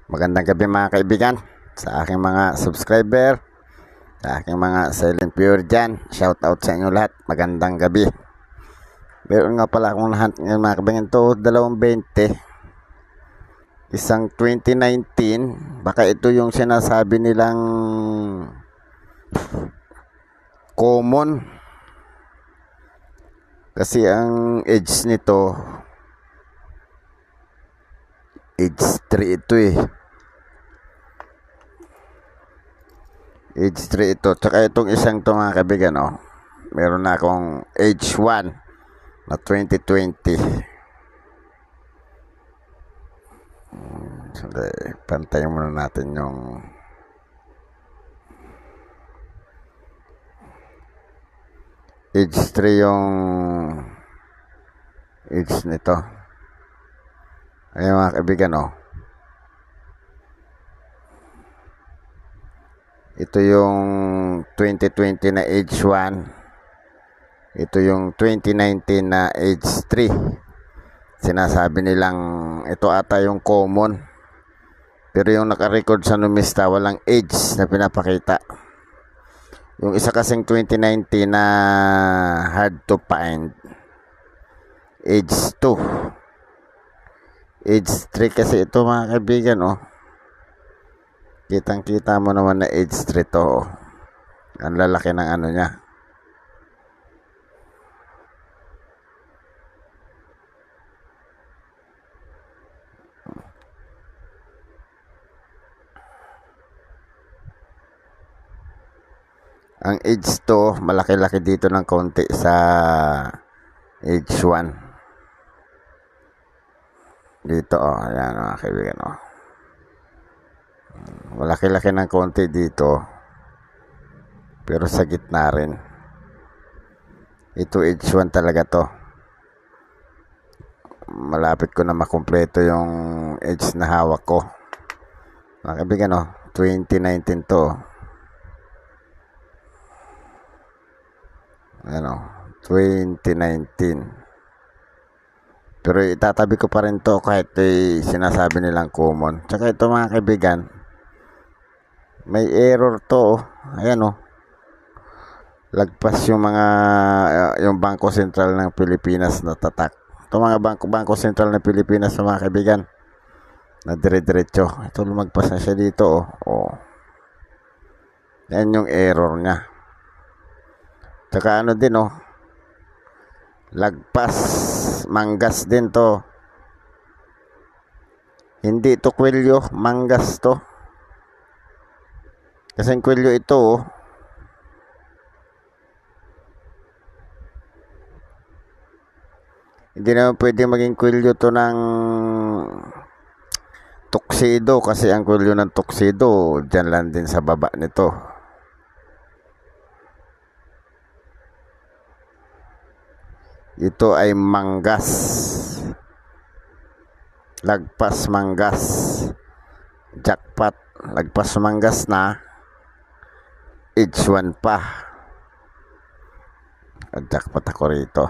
Magandang gabi mga kaibigan, sa aking mga subscriber, sa aking mga silent viewer dyan. Shout out sa inyo lahat, magandang gabi. Meron nga pala akong lahat ngayon mga kaibigan, ito 220, isang 2019. Baka ito yung sinasabi nilang common, kasi ang age nito age 3 ito age 3 ito. Tsaka itong isang to mga kaibigan, meron na akong age 1 na 2020. So, pantayin muna natin yung age 3, yung age nito. Ayun mga kaibigan, ito yung 2020 na age 1. Ito yung 2019 na age 3. Sinasabi nilang ito ata yung common. Pero yung naka-record sa numista, walang age na pinapakita. Yung isa kasing 2019 na hard to find, age 2. Age 3 kasi ito mga kaibigan, Kitang-kita mo naman na age 3 to. Ang lalaki ng ano niya. Ang age 2, malaki-laki dito ng konti sa age 1. Dito, ayan mga kaibigan, malaki-laki ng konti dito, pero sa gitna rin. Ito age 1 talaga to. Malapit ko na makumpleto yung age na hawak ko mga kaibigan, 2019 to. Ano, 2019. Pero itatabi ko pa rin to kahit sinasabi nilang common. Tsaka ito mga kaibigan, may error to. Ayan, lagpas yung mga yung Bangko Sentral ng Pilipinas na tatak. Ito mga Bangko Sentral ng Pilipinas mga kaibigan, na dire-diretso. Ito lumagpas na siya dito, Yan yung error niya. Tsaka ano din, lagpas, manggas din to. Hindi to kwelyo, manggas to. Kasi ang kwelyo ito, hindi naman pwede maging kwelyo to ng tuxedo, kasi ang kwelyo ng tuxedo dyan lang din sa baba nito. Ito ay manggas, lagpas manggas, jackpot, lagpas manggas na, age 1 pa. Jackpot ako rito.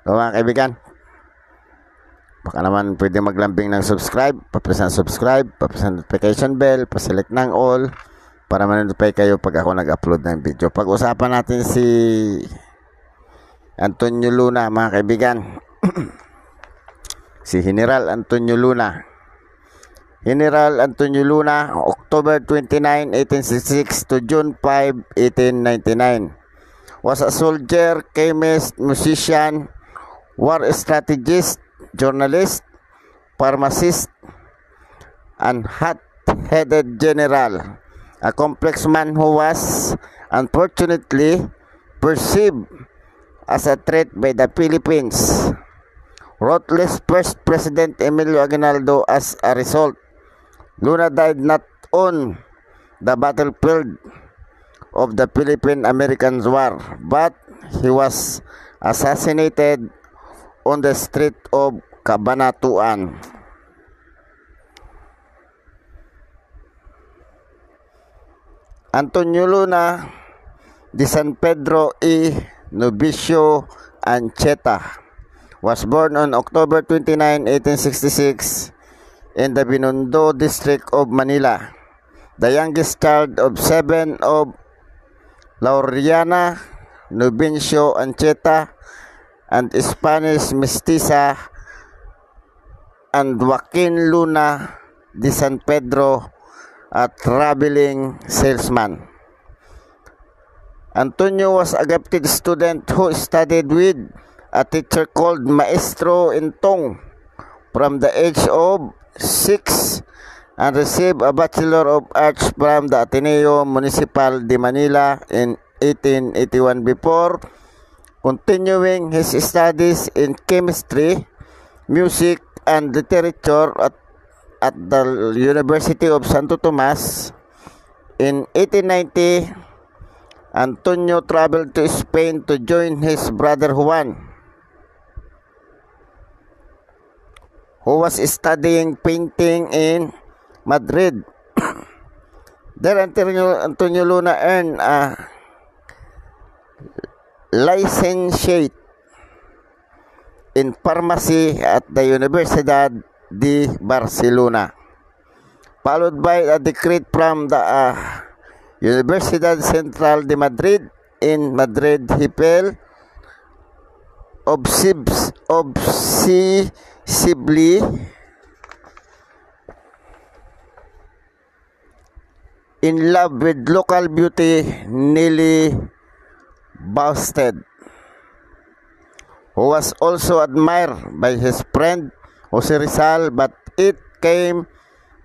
So, mga kaibigan, baka naman pwede maglambing ng subscribe, papress ng subscribe, papress ng notification bell, paselect ng all, para ma-notify kayo pag ako nag-upload ng video. Pag-usapan natin si Antonio Luna mga kaibigan. Si General Antonio Luna. General Antonio Luna, October 29, 1866 to June 5, 1899. Was a soldier, chemist, musician, war strategist, journalist, pharmacist, and hot-headed general. A complex man who was unfortunately perceived as a threat by the Philippines. Ruthless first President Emilio Aguinaldo. As a result, Luna died not on the battlefield of the Philippine-American War, but he was assassinated on the street of Cabanatuan. Antonio Luna de San Pedro y Novicio Ancheta was born on October 29, 1866 in the Binondo district of Manila, the youngest child of 7 of Laureana Novencio Ancheta and Spanish Mestiza and Joaquin Luna de San Pedro, a traveling salesman. Antonio was a gifted student who studied with a teacher called Maestro Intong from the age of 6 and received a Bachelor of Arts from the Ateneo Municipal de Manila in 1881 before continuing his studies in chemistry, music, and literature at the University of Santo Tomas. In 1890, Antonio traveled to Spain to join his brother Juan, who was studying painting in Madrid. There, Antonio Luna earned a licentiate in pharmacy at the Universidad de Barcelona, followed by a decree from the Universidad Central de Madrid. In Madrid, he fell obsessively in love with local beauty Nelly Bausted, who was also admired by his friend Jose Rizal, but it came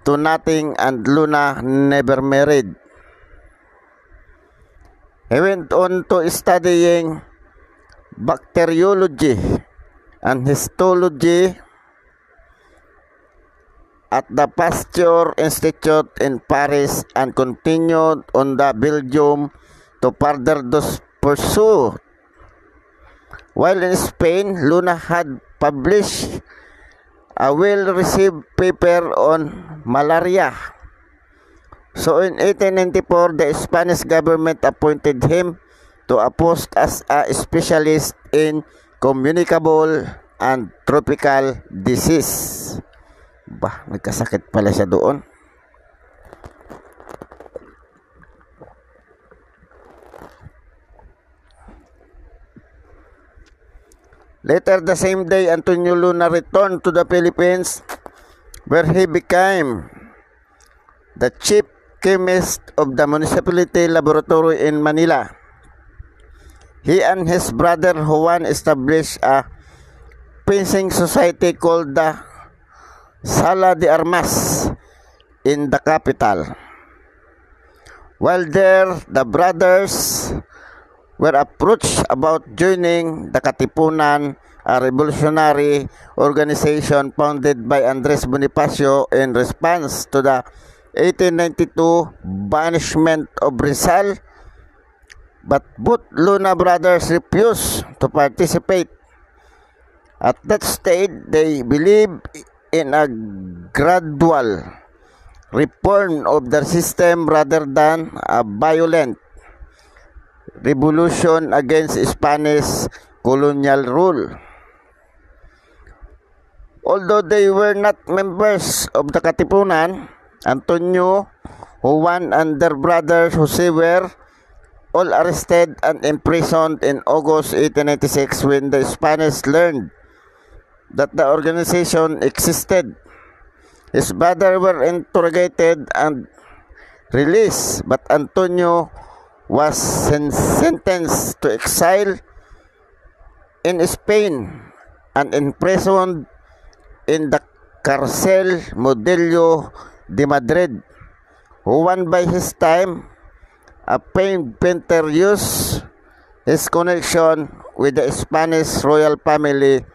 to nothing and Luna never married. He went on to studying bacteriology and histology at the Pasteur Institute in Paris and continued on the Belgium to further those pursuits. While in Spain, Luna had published a well-received paper on malaria. So in 1894, the Spanish government appointed him to a post as a specialist in communicable and tropical disease. Nagkasakit pala siya doon. Later the same day, Antonio Luna returned to the Philippines, where he became the chief chemist of the municipality laboratory in Manila. He and his brother Juan established a fencing society called the Sala de Armas in the capital. While there, the brothers were approached about joining the Katipunan, a revolutionary organization founded by Andres Bonifacio in response to the 1892 banishment of Rizal, but both Luna brothers refused to participate. At that stage, they believed in a gradual reform of the system rather than a violent revolution against Spanish colonial rule. Although they were not members of the Katipunan, Antonio, Juan, and their brother Jose were all arrested and imprisoned in August 1896 when the Spanish learned that the organization existed. His brothers were interrogated and released, but Antonio was sentenced to exile in Spain and imprisoned in the Cárcel Modelo de Madrid. Juan, by his time a famed painter, used his connection with the Spanish royal family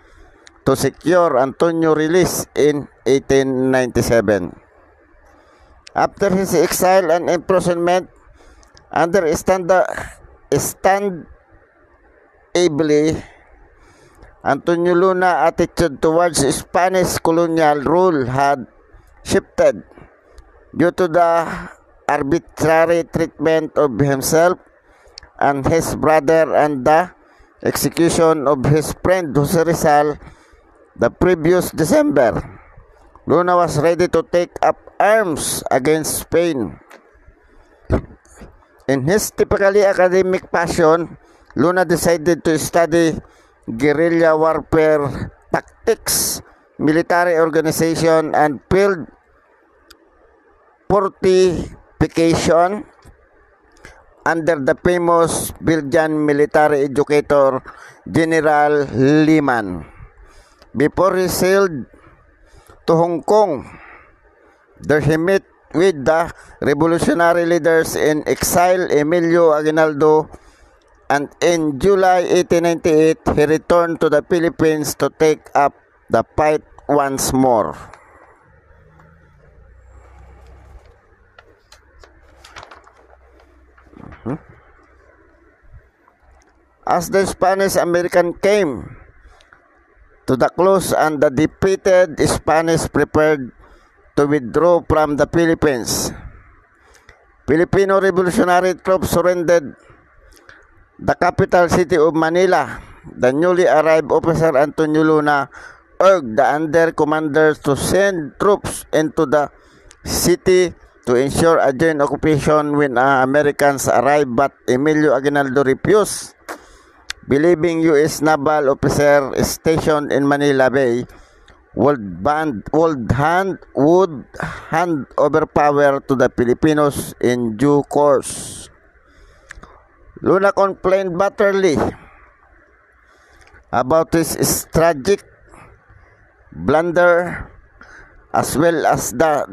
to secure Antonio release in 1897. After his exile and imprisonment, understandably, Antonio Luna attitude towards Spanish colonial rule had shifted due to the arbitrary treatment of himself and his brother and the execution of his friend Jose Rizal the previous December. Luna was ready to take up arms against Spain. In his typically academic fashion, Luna decided to study guerrilla warfare tactics, military organization, and field fortification under the famous Belgian military educator General Liman. Before he sailed to Hong Kong, there he met with the revolutionary leaders in exile Emilio Aguinaldo, and in July 1898 he returned to the Philippines to take up the fight once more. As the Spanish-American came to the close and the defeated Spanish prepared to withdraw from the Philippines, Filipino revolutionary troops surrendered the capital city of Manila. The newly arrived officer Antonio Luna urged the under commanders to send troops into the city to ensure a joint occupation when Americans arrived, but Emilio Aguinaldo refused, believing U.S. naval officer stationed in Manila Bay would hand over power to the Filipinos in due course. Luna complained bitterly about his strategic blunder as well as the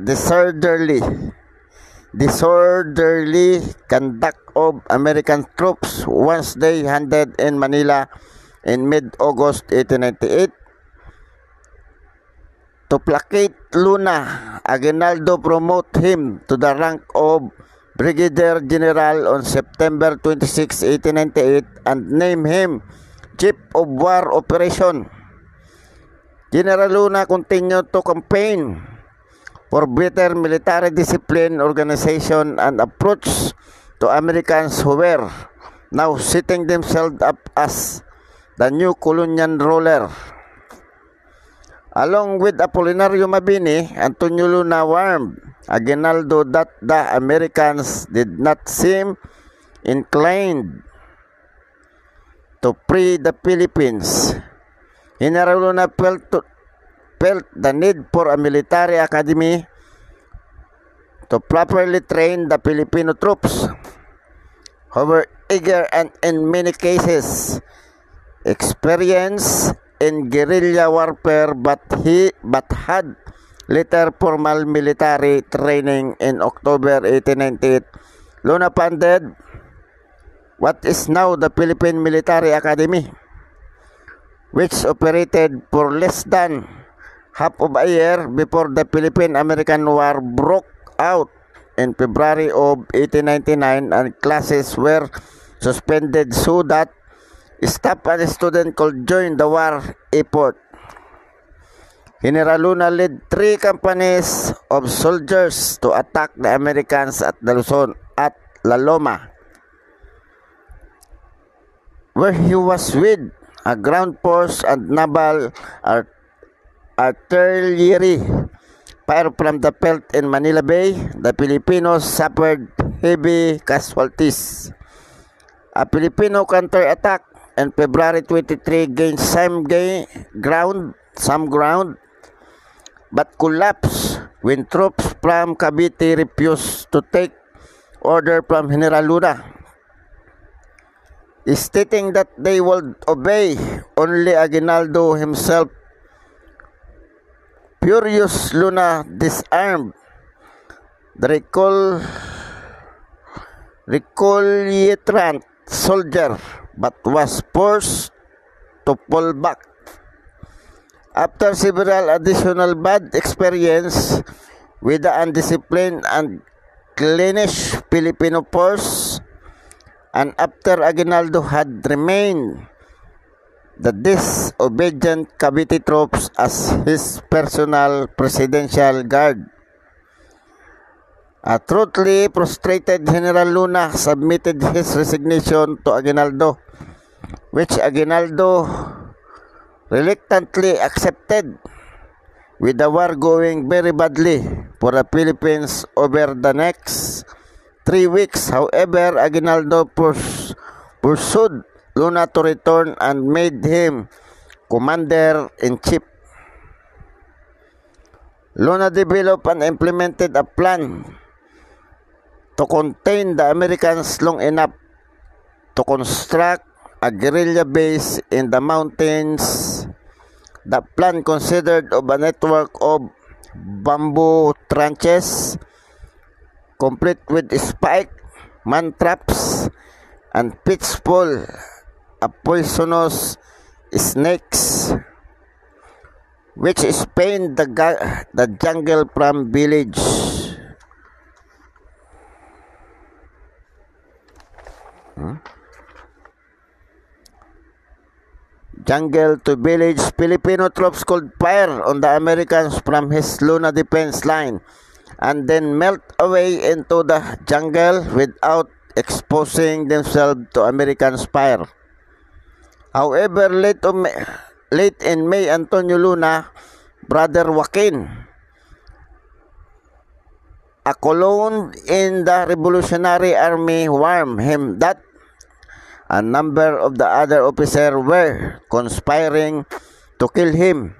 disorderly conduct of American troops once they landed in Manila in mid-August 1898. To placate Luna, Aguinaldo promoted him to the rank of Brigadier General on September 26, 1898 and named him Chief of War Operation. General Luna continued to campaign for better military discipline, organization, and approach to Americans who were now setting themselves up as the new colonial ruler. Along with Apolinario Mabini, Antonio Luna warned Aguinaldo that the Americans did not seem inclined to free the Philippines. General Luna felt the need for a military academy to properly train the Filipino troops, who were eager and in many cases experienced in guerrilla warfare but had later formal military training. In October 1898, Luna founded what is now the Philippine Military Academy, which operated for less than half of a year before the Philippine-American War broke out in February of 1899, and classes were suspended so that staff and students could join the war effort. General Luna led 3 companies of soldiers to attack the Americans at Luzon at La Loma, where he was with a ground force and naval artillery fire from the fort in Manila Bay. The Filipinos suffered heavy casualties. A Filipino counterattack on February 23 gained some ground, but collapsed when troops from Cavite refused to take order from General Luna, stating that they would obey. Only Aguinaldo himself. Furious, Luna disarmed the recalcitrant soldier but was forced to pull back. After several additional bad experiences with the undisciplined and cleanish Filipino force, and after Aguinaldo had remained the disobedient Cavite troops as his personal presidential guard, a thoroughly frustrated General Luna submitted his resignation to Aguinaldo, which Aguinaldo reluctantly accepted. With the war going very badly for the Philippines over the next 3 weeks, however, Aguinaldo pursued Luna to return and made him commander-in-chief. Luna developed and implemented a plan to contain the Americans long enough to construct a guerrilla base in the mountains. The plan considered of a network of bamboo trenches, complete with spike, man traps, and pitfall of poisonous snakes, which spanned the jungle from village to village. Filipino troops could fire on the Americans from his Luna defense line and then melt away into the jungle without exposing themselves to American fire. However, late in May, Antonio Luna, brother Joaquin, a colonel in the Revolutionary Army, warned him that a number of the other officers were conspiring to kill him.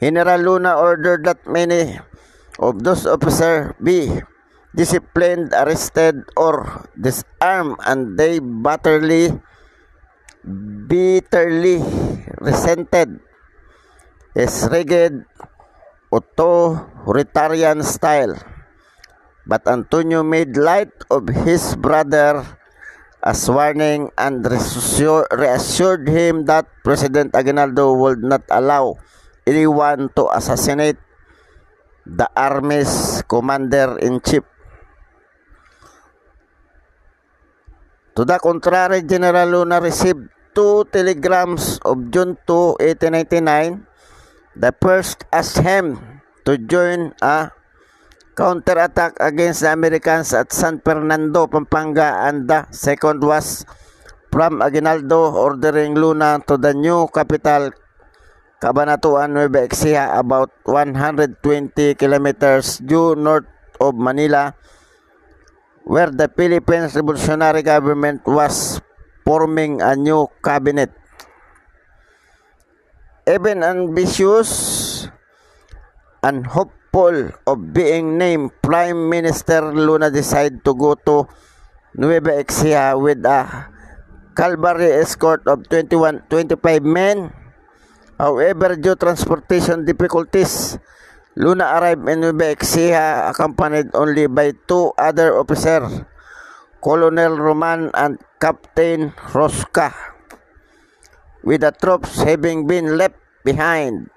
General Luna ordered that many of those officers be disciplined, arrested, or disarmed, and they bitterly resented his rigid authoritarian style. But Antonio made light of his brother as warning and reassured him that President Aguinaldo would not allow anyone to assassinate the army's commander-in-chief. To the contrary, General Luna received 2 telegrams of June 2, 1899. The first asked him to join a counterattack against the Americans at San Fernando, Pampanga, and the second was from Aguinaldo ordering Luna to the new capital, Cabanatuan, Nueva Ecija, about 120 kilometers due north of Manila, where the Philippines Revolutionary Government was forming a new cabinet. Even ambitious and hopeful of being named Prime Minister, Luna decided to go to Nueva Ecija with a cavalry escort of 25 men. However, due to transportation difficulties, Luna arrived in Nueva Ecija accompanied only by 2 other officers, Colonel Roman and Captain Rosca, with the troops having been left behind.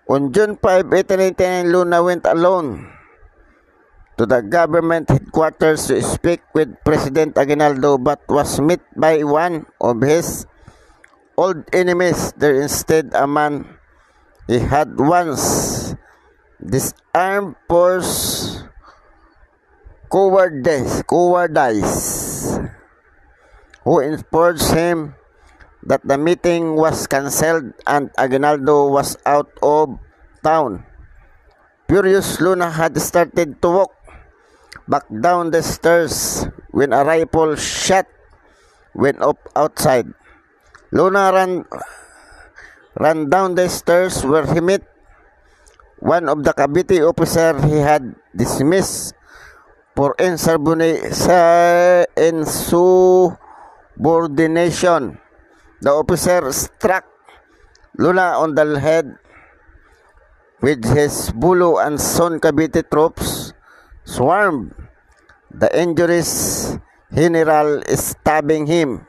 On June 5, 1899, Luna went alone to the government headquarters to speak with President Aguinaldo, but was met by one of his old enemies. There instead a man he had once disarmed for cowardice, who informed him that the meeting was cancelled and Aguinaldo was out of town. Furious, Luna had started to walk back down the stairs when a rifle shot went up outside. Luna ran down the stairs where he met one of the Cavite officers he had dismissed for insubordination. The officer struck Luna on the head with his Bulo, and soon Cavite troops swarmed. The injuries general stabbing him.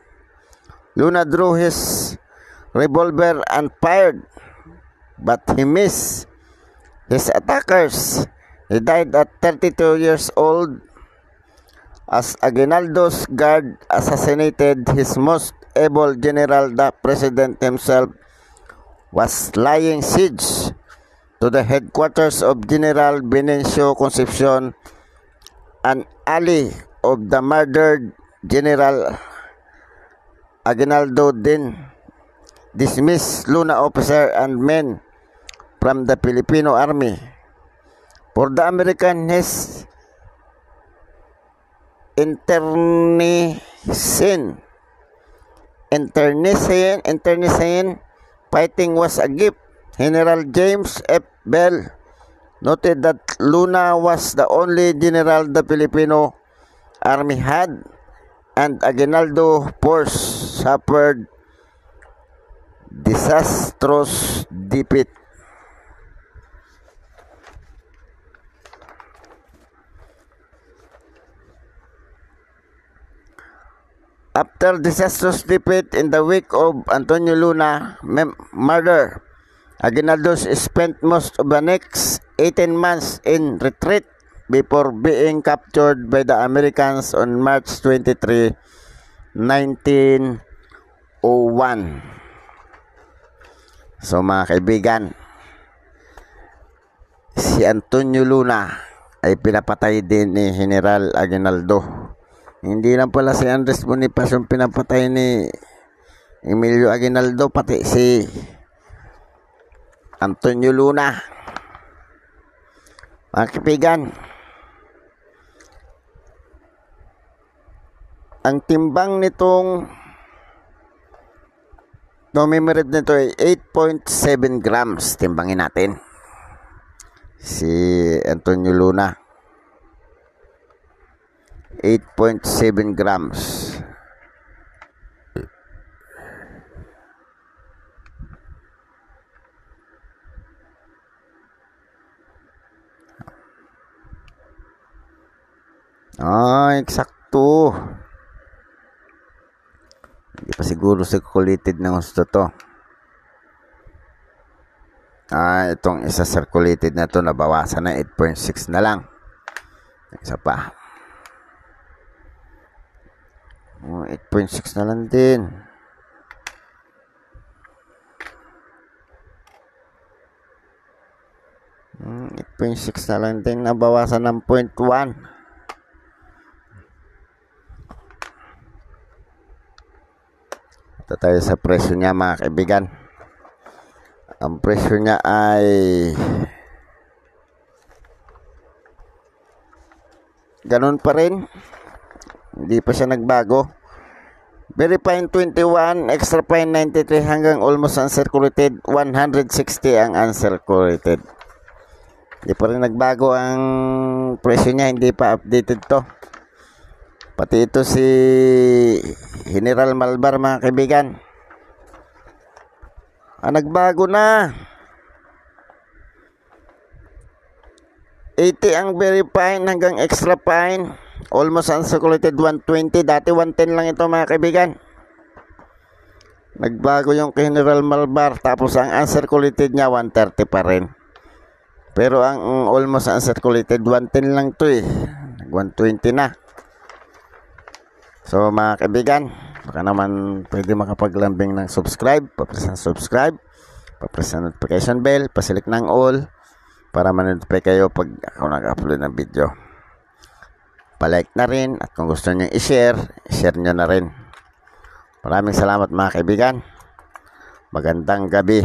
Luna drew his revolver and fired, but he missed his attackers. He died at 32 years old as Aguinaldo's guard assassinated his most able general. The president himself was laying siege to the headquarters of General Venancio Concepcion, an ally of the murdered General Aguinaldo. dismiss Luna officer and men from the Filipino Army. For the American has internecine fighting was a gift. General James F. Bell noted that Luna was the only general the Filipino Army had, and Aguinaldo force suffered disastrous defeat. After disastrous defeat in the wake of Antonio Luna murder, Aguinaldo spent most of the next 18 months in retreat before being captured by the Americans on March 23, 1901. So mga kaibigan, si Antonio Luna ay pinapatay din ni General Aguinaldo. Hindi lang pala si Andres Bonifacio yung pinapatay ni Emilio Aguinaldo, pati si Antonio Luna. Mga kaibigan, ang timbang nitong memory nito ay 8.7 grams. Timbangin natin si Antonio Luna. 8.7 grams. Eksakto. Hindi pa siguro circulated ng gusto to. Itong isa circulated na to, nabawasan na 8.6 na lang. Isa pa. 8.6 na lang din. Hmm, 8.6 na lang din, nabawasan ng 0.1. Ito tayo sa presyo niya mga kaibigan. Ang presyo niya ay ganun pa rin. Hindi pa siya nagbago. Very fine 21, extra fine 93, hanggang almost uncirculated 160 ang uncirculated. Hindi pa rin nagbago ang presyo niya, hindi pa updated to. Pati ito si General Malbar mga kaibigan. Nagbago na. 80 ang very fine hanggang extra fine. Almost uncirculated 120. Dati 110 lang ito mga kaibigan. Nagbago yung General Malbar. Tapos ang uncirculated niya 130 pa rin. Pero ang almost uncirculated 110 lang to eh. 120 na. So mga kaibigan, baka naman pwede makapaglambing ng subscribe. Papress ng subscribe. Papress ng notification bell. Pasilik ng all para ma-notify kayo pag ako nag-upload ng video. Pa-like na rin, at kung gusto nyo i-share, share nyo na rin. Maraming salamat mga kaibigan. Magandang gabi.